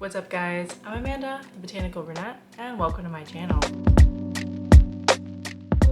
What's up guys, I'm Amanda, the Botanical Brunette, and welcome to my channel.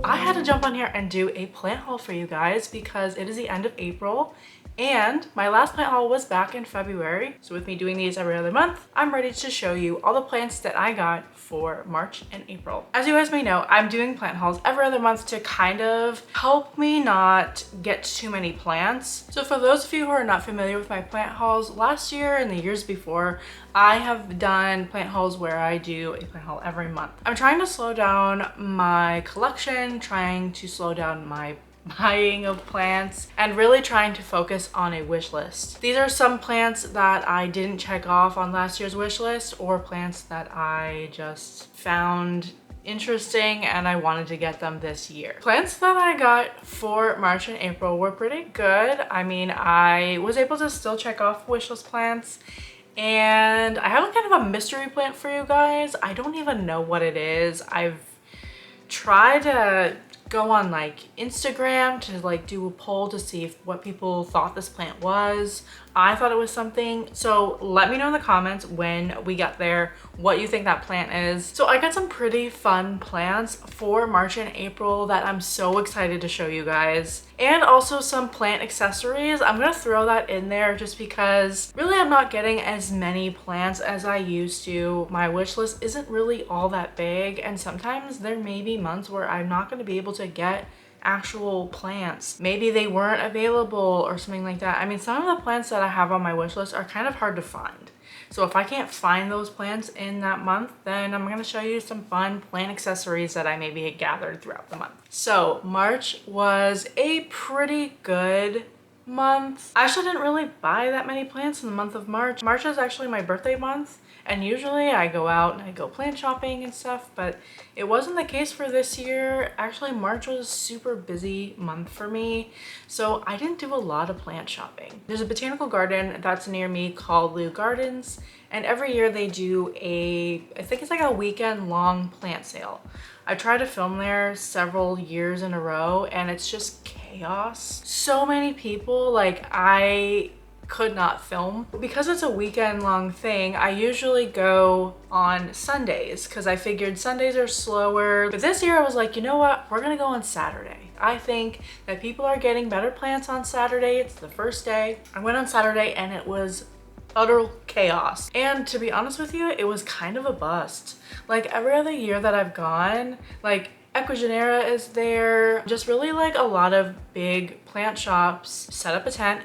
I had to jump on here and do a plant haul for you guys because it is the end of April and my last plant haul was back in February. So with me doing these every other month, I'm ready to show you all the plants that I got for March and April. As you guys may know, I'm doing plant hauls every other month to kind of help me not get too many plants. So for those of you who are not familiar with my plant hauls, last year and the years before, I have done plant hauls where I do a plant haul every month. I'm trying to slow down my collection, trying to slow down my buying of plants, and really trying to focus on a wish list. These are some plants that I didn't check off on last year's wish list, or plants that I just found interesting and I wanted to get them this year. Plants that I got for March and April were pretty good. I mean, I was able to still check off wish list plants. And I have kind of a mystery plant for you guys. I don't even know what it is. I've tried to go on like Instagram to like do a poll to see what people thought this plant was. I thought it was something. So let me know in the comments when we get there what you think that plant is. So I got some pretty fun plants for March and April that I'm so excited to show you guys. And also some plant accessories. I'm gonna throw that in there just because really I'm not getting as many plants as I used to. My wish list isn't really all that big, and sometimes there may be months where I'm not gonna be able to get actual plants. Maybe they weren't available or something like that. I mean, some of the plants that I have on my wish list are kind of hard to find. So if I can't find those plants in that month, then I'm gonna show you some fun plant accessories that I maybe had gathered throughout the month. So March was a pretty good month. I actually didn't really buy that many plants in the month of March. March is actually my birthday month, and usually I go out and I go plant shopping and stuff, but it wasn't the case for this year. Actually, March was a super busy month for me, so I didn't do a lot of plant shopping. There's a botanical garden that's near me called Lou Gardens, and every year they do I think it's like a weekend long plant sale. I tried to film there several years in a row and it's just chaos. So many people, like I could not film. Because it's a weekend long thing, I usually go on Sundays because I figured Sundays are slower. But this year I was like, you know what? We're gonna go on Saturday. I think that people are getting better plants on Saturday. It's the first day. I went on Saturday and it was utter chaos. And to be honest with you, it was kind of a bust. Like every other year that I've gone, like Ecuagenera is there. Just really like a lot of big plant shops set up a tent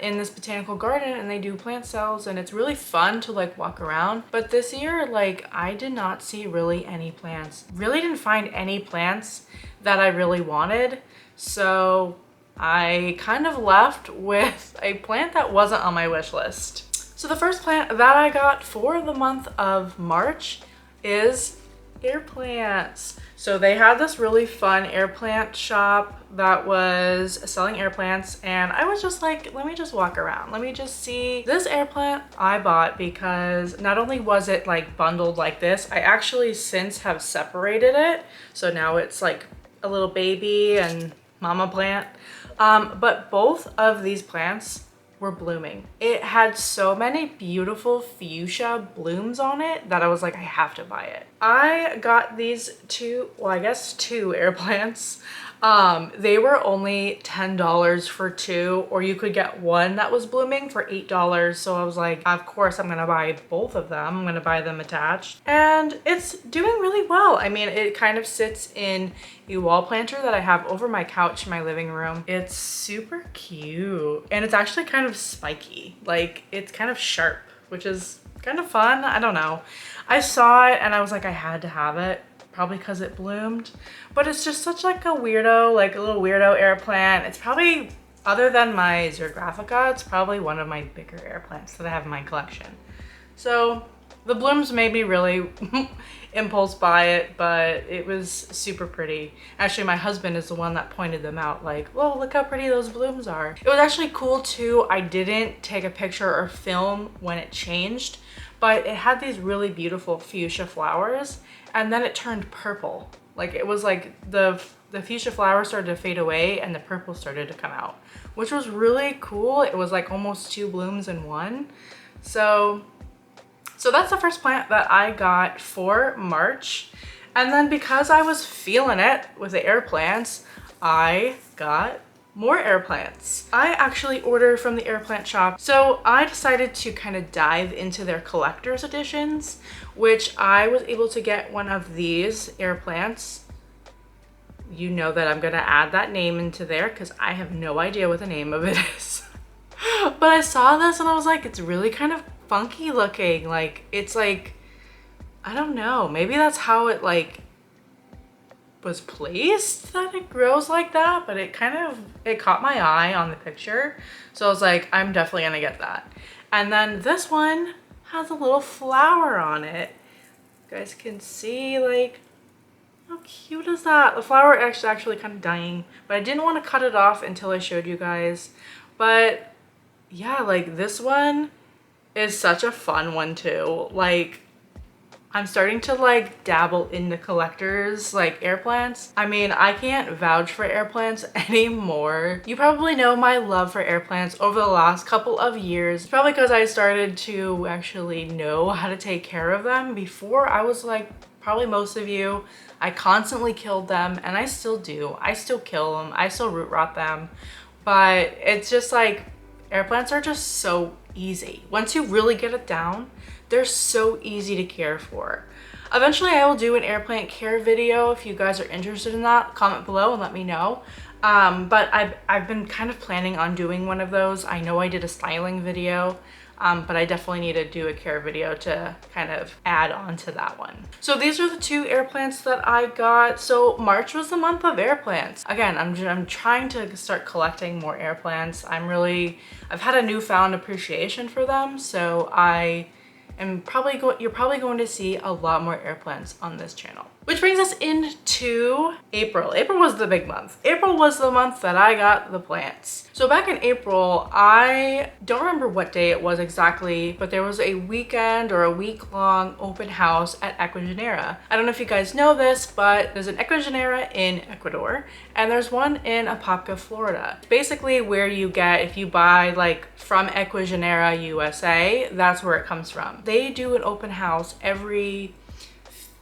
in this botanical garden and they do plant sales, and it's really fun to like walk around. But this year, like I did not see really any plants. Really didn't find any plants that I really wanted. So I kind of left with a plant that wasn't on my wish list. So the first plant that I got for the month of March is air plants. So they had this really fun air plant shop that was selling air plants, and I was just like, let me just walk around. Let me just see this air plant I bought, because not only was it like bundled like this, I actually since have separated it. So now it's like a little baby and mama plant. But both of these plants were blooming. It had so many beautiful fuchsia blooms on it that I was like, I have to buy it. I got these two air plants. They were only $10 for two, or you could get one that was blooming for $8. So I was like, of course I'm gonna buy both of them. I'm gonna buy them attached. And it's doing really well. I mean, it kind of sits in a wall planter that I have over my couch in my living room. It's super cute. And it's actually kind of spiky. Like it's kind of sharp, which is kind of fun. I don't know. I saw it and I was like, I had to have it. Probably because it bloomed, but it's just such like a weirdo, like a little weirdo air plant. It's probably, other than my Zergraphica, it's probably one of my bigger air plants that I have in my collection. So the blooms made me really impulse buy it, but it was super pretty. Actually, my husband is the one that pointed them out, like, whoa, look how pretty those blooms are. It was actually cool too. I didn't take a picture or film when it changed, but it had these really beautiful fuchsia flowers, and then it turned purple. Like it was like the fuchsia flowers started to fade away and the purple started to come out, which was really cool. It was like almost two blooms in one. So So that's the first plant that I got for March. And then because I was feeling it with the air plants, I got more air plants. I actually ordered from the air plant shop. So I decided to kind of dive into their collector's editions, which I was able to get one of these air plants. You know that I'm gonna add that name into there because I have no idea what the name of it is. But I saw this and I was like, it's really kind of funky looking. Like, it's like, I don't know, maybe that's how it like was placed, that it grows like that, but it caught my eye on the picture. So I was like, I'm definitely gonna get that. And then this one has a little flower on it. You guys can see, like, how cute is that? The flower is actually kind of dying, but I didn't want to cut it off until I showed you guys. But yeah, like this one is such a fun one too. Like, I'm starting to like dabble into collectors like air plants. I mean, I can't vouch for air plants anymore. You probably know my love for air plants over the last couple of years. It's probably because I started to actually know how to take care of them. Before, I was like probably most of you, I constantly killed them, and I still do. I still kill them, I still root rot them, but it's just like air plants are just so easy. Once you really get it down, they're so easy to care for. Eventually I will do an air plant care video. If you guys are interested in that, comment below and let me know. But I've been kind of planning on doing one of those. I know I did a styling video, but I definitely need to do a care video to kind of add on to that one. So these are the two air plants that I got. So March was the month of air plants. Again, I'm trying to start collecting more air plants. I've had a newfound appreciation for them. So you're probably going to see a lot more air plants on this channel. Which brings us into April. April was the big month. April was the month that I got the plants. So back in April, I don't remember what day it was exactly, but there was a weekend or a week-long open house at Ecuagenera. I don't know if you guys know this, but there's an Ecuagenera in Ecuador, and there's one in Apopka, Florida. Basically where you get, if you buy like from Ecuagenera USA, that's where it comes from. They do an open house every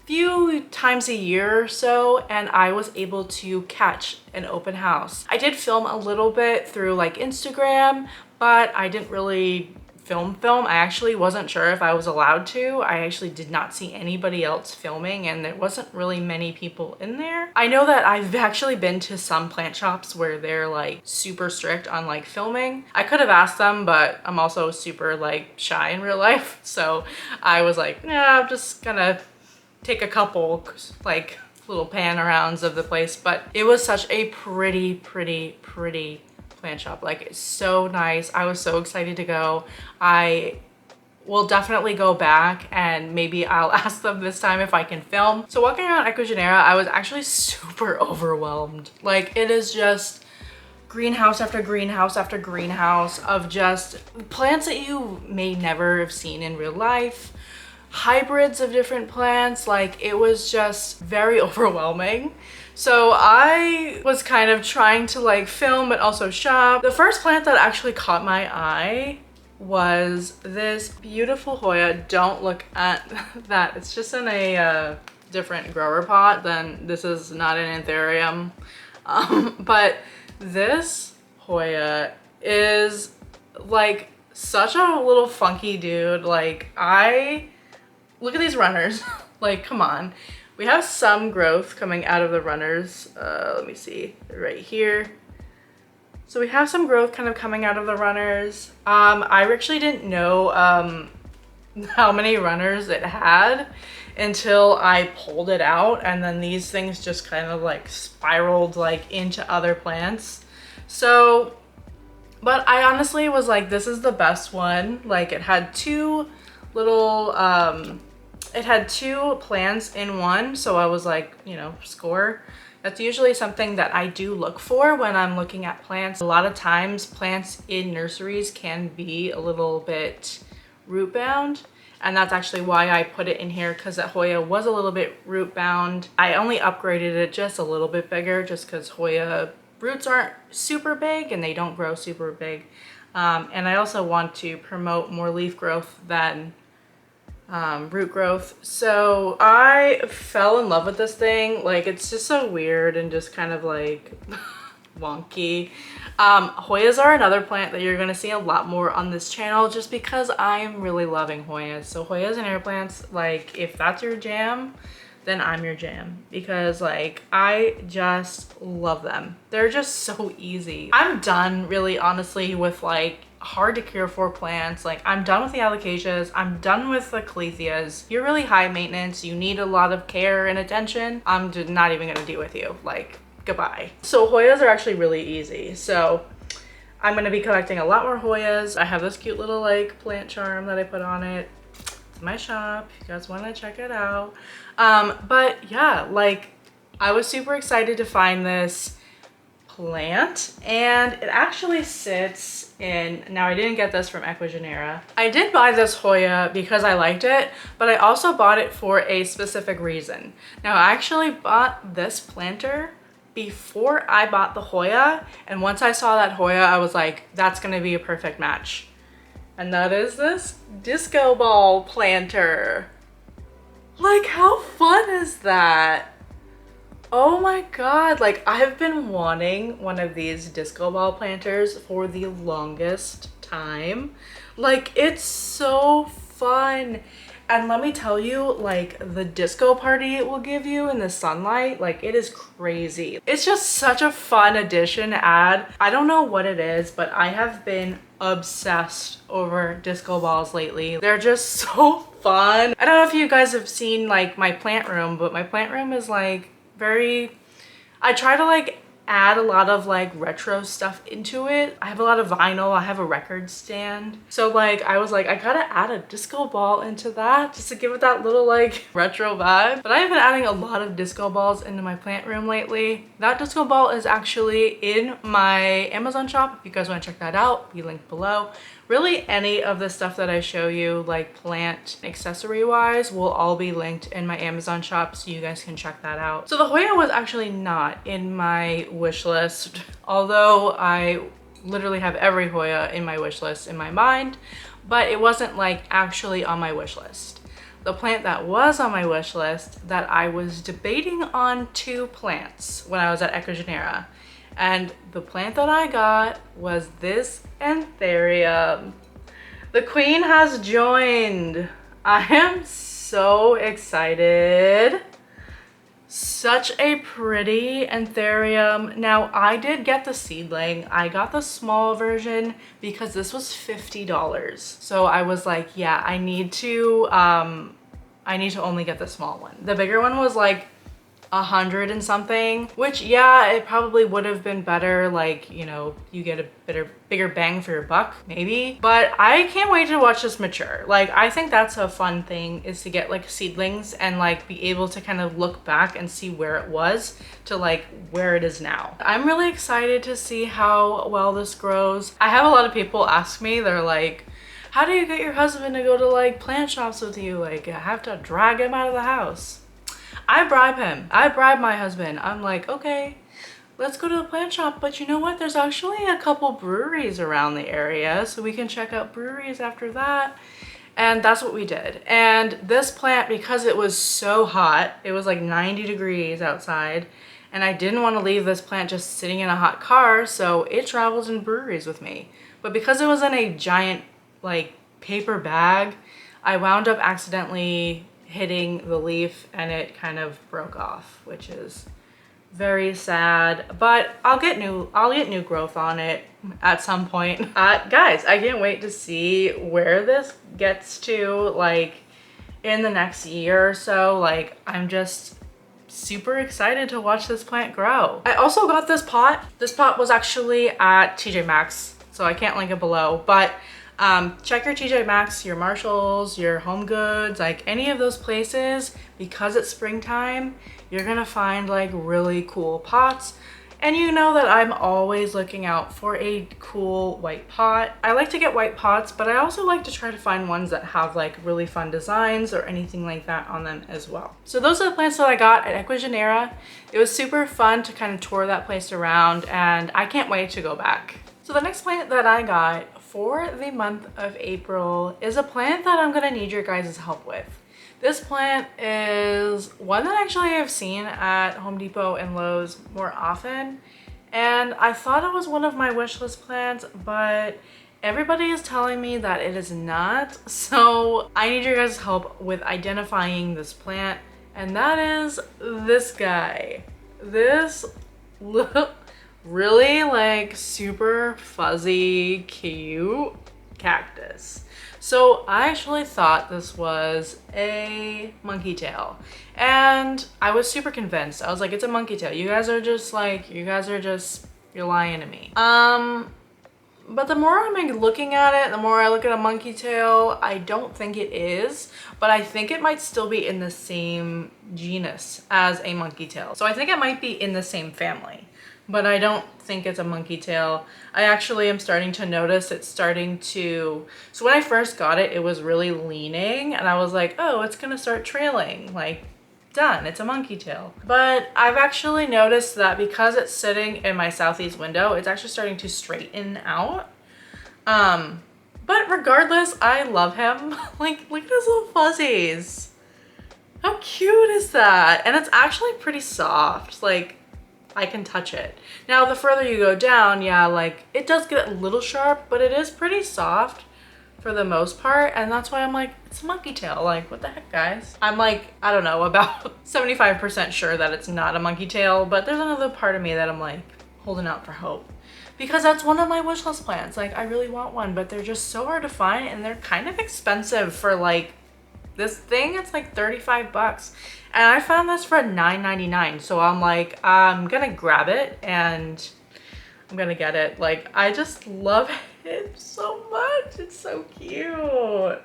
few times a year or so, and I was able to catch an open house. I did film a little bit through like Instagram, but I didn't really film. I actually wasn't sure if I was allowed to. I actually did not see anybody else filming, and there wasn't really many people in there. I know that I've actually been to some plant shops where they're like super strict on like filming. I could have asked them, but I'm also super like shy in real life. So I was like, yeah, I'm just gonna take a couple like little pan arounds of the place. But it was such a pretty plant shop. Like, it's so nice. I was so excited to go. I will definitely go back, and maybe I'll ask them this time if I can film. So walking around Ecuagenera, I was actually super overwhelmed. Like, it is just greenhouse after greenhouse after greenhouse of just plants that you may never have seen in real life. Hybrids of different plants. Like, it was just very overwhelming. So I was kind of trying to like film but also shop. The first plant that actually caught my eye was this beautiful Hoya. Don't look at that. It's just in a different grower pot. Then this is not an Anthurium. But this Hoya is like such a little funky dude. Like, look at these runners. Like, come on. We have some growth coming out of the runners. Let me see, right here. So we have some growth kind of coming out of the runners. I actually didn't know how many runners it had until I pulled it out, and then these things just kind of like spiraled like into other plants. So, but I honestly was like, this is the best one. Like, it had two little, it had two plants in one, so I was like, you know, score. That's usually something that I do look for when I'm looking at plants. A lot of times plants in nurseries can be a little bit root bound, and that's actually why I put it in here, because that Hoya was a little bit root bound. I only upgraded it just a little bit bigger just because Hoya roots aren't super big and they don't grow super big. And I also want to promote more leaf growth than root growth. So I fell in love with this thing. Like, it's just so weird and just kind of like wonky. Hoyas are another plant that you're gonna see a lot more on this channel just because I'm really loving Hoyas. So Hoyas and air plants, like if that's your jam, then I'm your jam, because like I just love them. They're just so easy. I'm done really honestly with like hard to care for plants. Like I'm done with the alocasias, I'm done with the caletheas. You're really high maintenance, you need a lot of care and attention. I'm just not even gonna deal with you. Like, goodbye. So Hoyas are actually really easy. So I'm gonna be collecting a lot more Hoyas. I have this cute little like plant charm that I put on it. It's my shop, if you guys wanna check it out. But yeah, like I was super excited to find this plant, and it actually sits in, now I didn't get this from Ecuagenera. I did buy this Hoya because I liked it, but I also bought it for a specific reason. Now I actually bought this planter before I bought the Hoya, and once I saw that Hoya, I was like, that's gonna be a perfect match. And that is this disco ball planter. Like, how fun is that? Oh my god, like I've been wanting one of these disco ball planters for the longest time. Like, it's so fun. And let me tell you, like the disco party it will give you in the sunlight, like it is crazy. It's just such a fun addition to add. I don't know what it is, but I have been obsessed over disco balls lately. They're just so fun. I don't know if you guys have seen like my plant room, but my plant room is like very, I try to like add a lot of like retro stuff into it. I have a lot of vinyl, I have a record stand. So like I was like, I gotta add a disco ball into that just to give it that little like retro vibe. But I've been adding a lot of disco balls into my plant room lately. That disco ball is actually in my Amazon shop. If you guys want to check that out, be linked below. Really any of the stuff that I show you, like plant accessory wise, will all be linked in my Amazon shop, so you guys can check that out. So the Hoya was actually not in my wish list, although I literally have every Hoya in my wish list in my mind, but it wasn't like actually on my wish list. The plant that was on my wish list that I was debating on 2 plants when I was at Ecuagenera. And the plant that I got was this Anthurium. The queen has joined. I am so excited. Such a pretty Anthurium. Now I did get the seedling. I got the small version because this was $50. So I was like, yeah, I need to only get the small one. The bigger one was like 100 and something, which yeah, it probably would have been better, like, you know, you get a bigger bang for your buck maybe, but I can't wait to watch this mature. Like, I think that's a fun thing, is to get like seedlings and like be able to kind of look back and see where it was to like where it is now. I'm really excited to see how well this grows. I have a lot of people ask me, they're like, how do you get your husband to go to like plant shops with you? Like, I have to drag him out of the house. I bribe him. I bribe my husband. I'm like, okay, let's go to the plant shop. But you know what? There's actually a couple breweries around the area, so we can check out breweries after that. And that's what we did. And this plant, because it was so hot, it was like 90 degrees outside, and I didn't want to leave this plant just sitting in a hot car, so it travels in breweries with me. But because it was in a giant like paper bag, I wound up accidentally hitting the leaf and it kind of broke off, which is very sad, but I'll get new growth on it at some point. Guys, I can't wait to see where this gets to like in the next year or so. Like, I'm just super excited to watch this plant grow. I also got this pot. This pot was actually at TJ Maxx, so I can't link it below, but check your TJ Maxx, your Marshalls, your Home Goods, like any of those places, because it's springtime, you're gonna find like really cool pots. And you know that I'm always looking out for a cool white pot. I like to get white pots, but I also like to try to find ones that have like really fun designs or anything like that on them as well. So those are the plants that I got at Ecuagenera. It was super fun to kind of tour that place around, and I can't wait to go back. So the next plant that I got for the month of April is a plant that I'm gonna need your guys' help with. This plant is one that actually I've seen at Home Depot and Lowe's more often, and I thought it was one of my wish list plants, but everybody is telling me that it is not. So I need your guys' help with identifying this plant, and that is this guy. This really like super fuzzy, cute cactus. So I actually thought this was a monkey tail, and I was super convinced. I was like, it's a monkey tail. You guys are just, you're lying to me. But the more I'm like looking at it, the more I look at a monkey tail, I don't think it is, but I think it might still be in the same genus as a monkey tail. So I think it might be in the same family, but I don't think it's a monkey tail. I actually am starting to notice it's starting to, so when I first got it, it was really leaning, and I was like, oh, it's gonna start trailing, like, done, it's a monkey tail. But I've actually noticed that because it's sitting in my southeast window, it's actually starting to straighten out. But regardless, I love him. Like, look at his little fuzzies. How cute is that? And it's actually pretty soft. Like, I can touch it. Now, the further you go down, yeah, like, it does get a little sharp, but it is pretty soft for the most part, and that's why I'm like, it's a monkey tail. Like, what the heck, guys? I'm like, I don't know, about 75% sure that it's not a monkey tail, but there's another part of me that I'm like holding out for hope, because that's one of my wish list plants. Like, I really want one, but they're just so hard to find, and they're kind of expensive for like this thing. It's like 35 bucks, and I found this for $9.99. So I'm like, I'm gonna grab it and I'm gonna get it. Like, I just love it so much. It's so cute.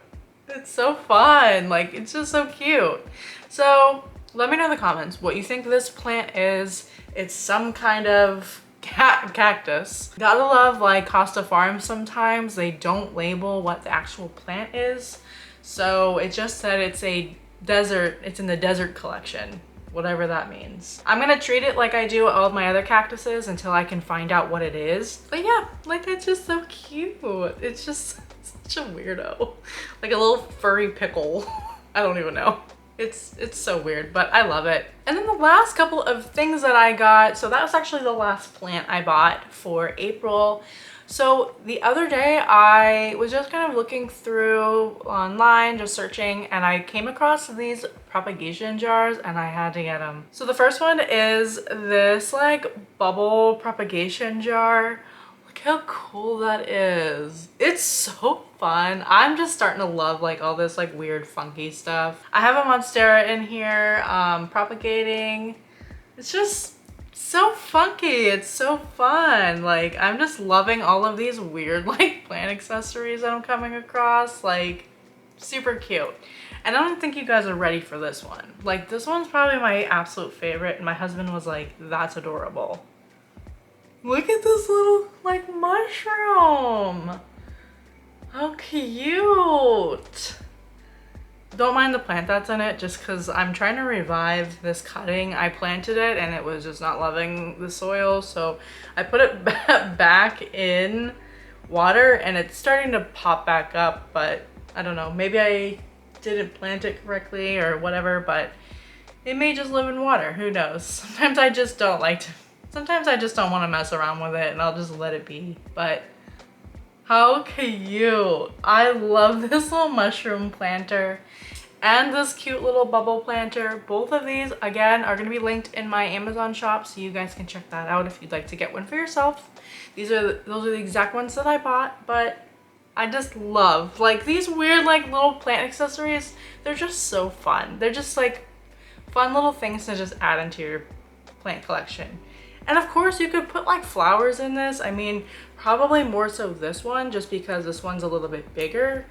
It's so fun. Like, it's just so cute. So let me know in the comments what you think this plant is. It's some kind of cactus. Gotta love like Costa Farms, sometimes they don't label what the actual plant is. So it just said it's a desert, it's in the desert collection, whatever that means. I'm gonna treat it like I do all of my other cactuses until I can find out what it is. But yeah, like, it's just so cute. It's just such a weirdo. Like a little furry pickle. I don't even know. It's so weird, but I love it. And then the last couple of things that I got, so that was actually the last plant I bought for April. So the other day I was just kind of looking through online, just searching, and I came across these propagation jars and I had to get them. So the first one is this like bubble propagation jar. Look how cool that is. It's so fun. I'm just starting to love like all this like weird funky stuff. I have a monstera in here propagating. It's just so funky. It's so fun. Like, I'm just loving all of these weird like plant accessories that I'm coming across. Like, super cute. And I don't think you guys are ready for this one. Like, this one's probably my absolute favorite, and my husband was like, that's adorable. Look at this little like mushroom. How cute. Don't mind the plant that's in it, just because I'm trying to revive this cutting. I planted it and it was just not loving the soil, so I put it back in water and it's starting to pop back up, but I don't know, maybe I didn't plant it correctly or whatever, but it may just live in water. Who knows? Sometimes I just don't want to mess around with it and I'll just let it be. But how cute. I love this little mushroom planter and this cute little bubble planter. Both of these, again, are going to be linked in my Amazon shop, so you guys can check that out if you'd like to get one for yourself. Those are the exact ones that I bought, but I just love like these weird like little plant accessories. They're just so fun. They're just like fun little things to just add into your plant collection. And of course you could put like flowers in this. I mean, probably more so this one, just because this one's a little bit bigger.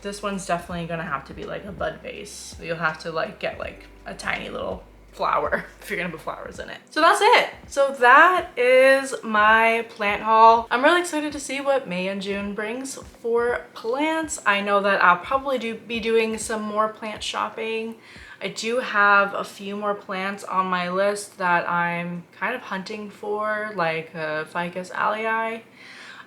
This one's definitely gonna have to be like a bud vase. You'll have to like get like a tiny little flower if you're gonna put flowers in it. So that's it. So that is my plant haul. I'm really excited to see what May and June brings for plants. I know that I'll probably be doing some more plant shopping. I do have a few more plants on my list that I'm kind of hunting for, like Ficus alii.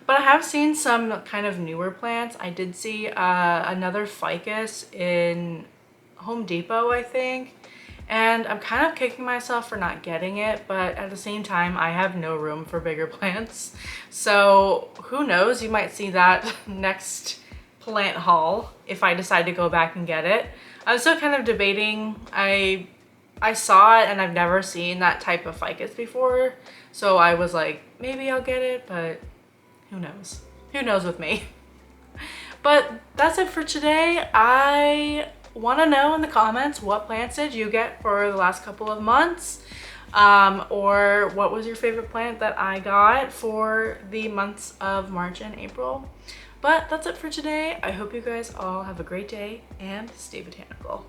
But I have seen some kind of newer plants. I did see another ficus in Home Depot, I think. And I'm kind of kicking myself for not getting it, but at the same time, I have no room for bigger plants. So who knows, you might see that next plant haul if I decide to go back and get it. I'm still kind of debating. I saw it and I've never seen that type of ficus before. So I was like, maybe I'll get it, but who knows? Who knows with me? But that's it for today. I want to know in the comments, what plants did you get for the last couple of months? Or what was your favorite plant that I got for the months of March and April? But that's it for today. I hope you guys all have a great day and stay botanical.